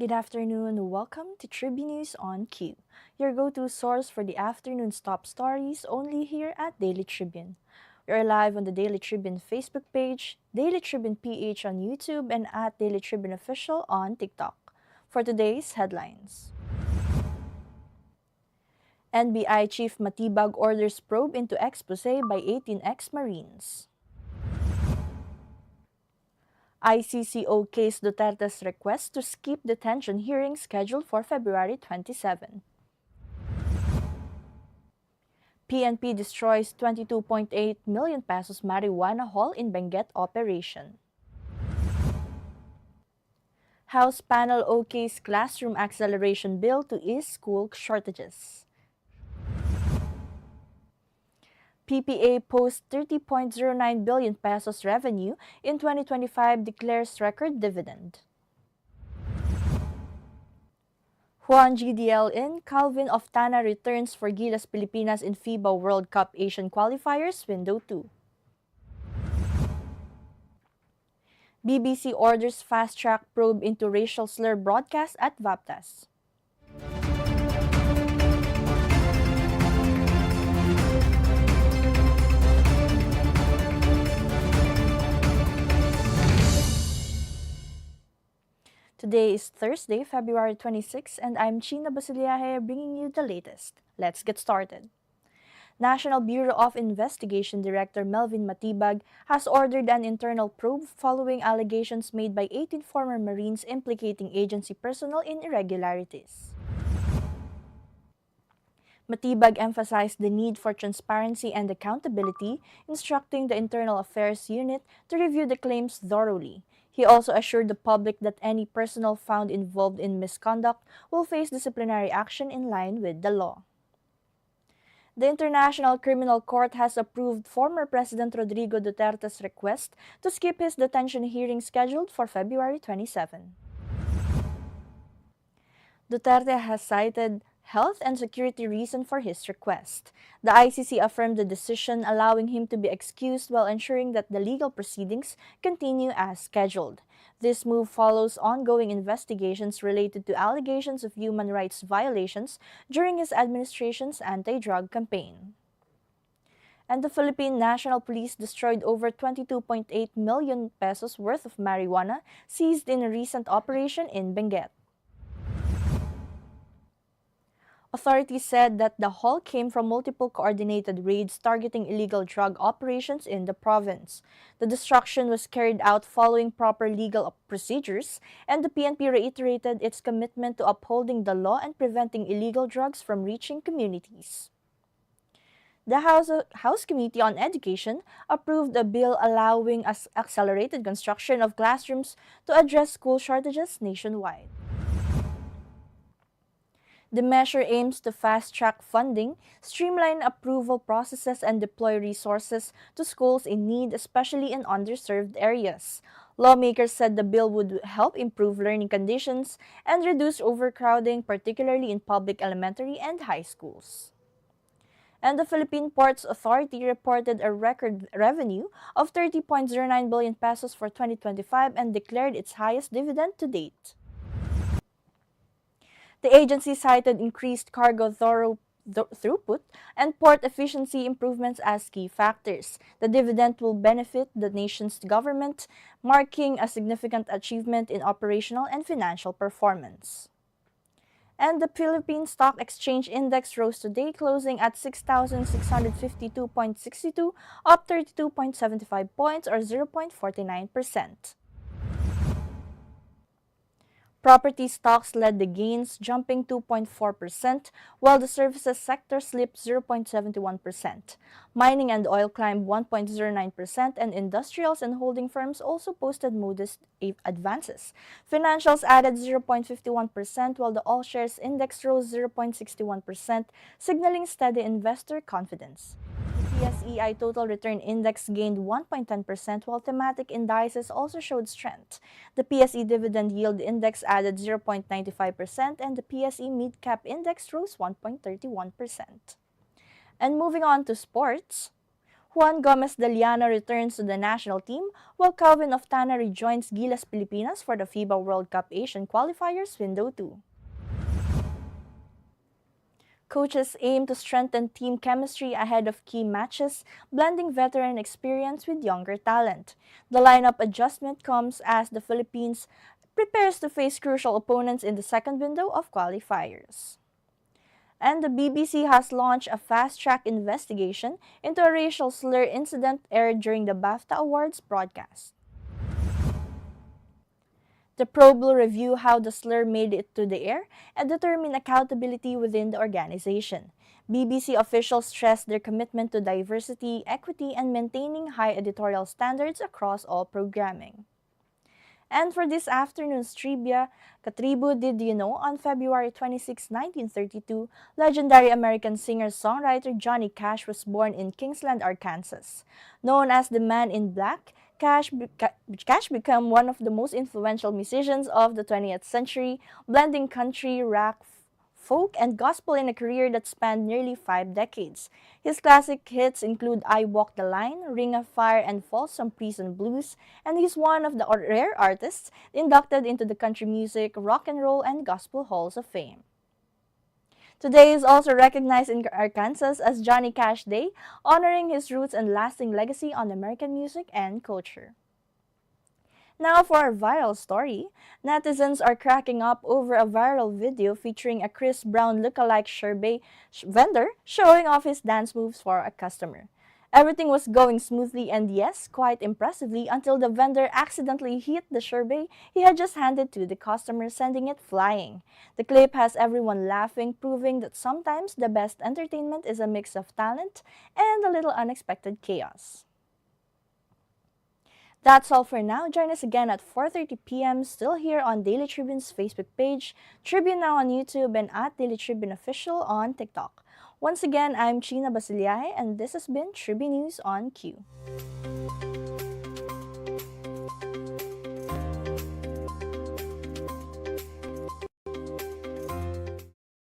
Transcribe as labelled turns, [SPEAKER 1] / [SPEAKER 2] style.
[SPEAKER 1] Good afternoon. Welcome to Tribune News on Q, your go-to source for the afternoon's top stories only here at Daily Tribune. We are live on the Daily Tribune Facebook page, Daily Tribune PH on YouTube, and at Daily Tribune Official on TikTok. For today's headlines. NBI Chief Matibag orders probe into expose by 18 ex-Marines. ICC case Duterte's request to skip detention hearing scheduled for February 27. PNP destroys 22.8 million pesos marijuana haul in Benguet operation. House panel OK's classroom acceleration bill to ease school shortages. PPA posts 30.09 billion pesos revenue in 2025, declares record dividend. Juan GDL in, Calvin of Tana returns for Gilas Pilipinas in FIBA World Cup Asian Qualifiers Window 2. BBC orders fast-track probe into racial slur broadcast at VAPTAS. Today is Thursday, February 26, and I'm Chynna Basillaje bringing you the latest. Let's get started. National Bureau of Investigation Director Melvin Matibag has ordered an internal probe following allegations made by 18 former Marines implicating agency personnel in irregularities. Matibag emphasized the need for transparency and accountability, instructing the Internal Affairs Unit to review the claims thoroughly. He also assured the public that any personnel found involved in misconduct will face disciplinary action in line with the law. The International Criminal Court has approved former President Rodrigo Duterte's request to skip his detention hearing scheduled for February 27. Duterte has cited health and security reason for his request. The ICC affirmed the decision, allowing him to be excused while ensuring that the legal proceedings continue as scheduled. This move follows ongoing investigations related to allegations of human rights violations during his administration's anti-drug campaign. And the Philippine National Police destroyed over 22.8 million pesos worth of marijuana seized in a recent operation in Benguet. Authorities said that the haul came from multiple coordinated raids targeting illegal drug operations in the province. The destruction was carried out following proper legal procedures, and the PNP reiterated its commitment to upholding the law and preventing illegal drugs from reaching communities. The House Committee on Education approved a bill allowing accelerated construction of classrooms to address school shortages nationwide. The measure aims to fast-track funding, streamline approval processes, and deploy resources to schools in need, especially in underserved areas. Lawmakers said the bill would help improve learning conditions and reduce overcrowding, particularly in public elementary and high schools. And the Philippine Ports Authority reported a record revenue of 30.09 billion pesos for 2025 and declared its highest dividend to date. The agency cited increased cargo throughput and port efficiency improvements as key factors. The dividend will benefit the nation's government, marking a significant achievement in operational and financial performance. And the Philippine Stock Exchange Index rose today, closing at 6,652.62, up 32.75 points or 0.49%. Property stocks led the gains, jumping 2.4%, while the services sector slipped 0.71%. Mining and oil climbed 1.09%, and industrials and holding firms also posted modest advances. Financials added 0.51%, while the all shares index rose 0.61%, signaling steady investor confidence. The PSEI Total Return Index gained 1.10%, while thematic indices also showed strength. The PSE Dividend Yield Index added 0.95%, and the PSE Mid Cap Index rose 1.31%. And moving on to sports, Juan Gomez Daliano returns to the national team, while Calvin Oftana rejoins Gilas Pilipinas for the FIBA World Cup Asian Qualifiers Window 2. Coaches aim to strengthen team chemistry ahead of key matches, blending veteran experience with younger talent. The lineup adjustment comes as the Philippines prepares to face crucial opponents in the second window of qualifiers. And the BBC has launched a fast-track investigation into a racial slur incident aired during the BAFTA Awards broadcast. The probe will review how the slur made it to the air and determine accountability within the organization. BBC officials stressed their commitment to diversity, equity, and maintaining high editorial standards across all programming. And for this afternoon's trivia, Katribu, did you know on February 26, 1932, legendary American singer-songwriter Johnny Cash was born in Kingsland, Arkansas. Known as the Man in Black, Cash became one of the most influential musicians of the 20th century, blending country, rock, folk, and gospel in a career that spanned nearly 5 decades. His classic hits include I Walk the Line, Ring of Fire, and Folsom Prison Blues, and he's one of the rare artists inducted into the Country Music, Rock and Roll, and Gospel Halls of Fame. Today is also recognized in Arkansas as Johnny Cash Day, honoring his roots and lasting legacy on American music and culture. Now for our viral story. Netizens are cracking up over a viral video featuring a Chris Brown lookalike sherbet vendor showing off his dance moves for a customer. Everything was going smoothly and yes, quite impressively until the vendor accidentally hit the sherbet he had just handed to the customer, sending it flying. The clip has everyone laughing, proving that sometimes the best entertainment is a mix of talent and a little unexpected chaos. That's all for now. Join us again at 4:30 p.m. still here on Daily Tribune's Facebook page, Tribune Now on YouTube, and at Daily Tribune Official on TikTok. Once again, I'm Chynna Basillaje, and this has been Tribune News on Q.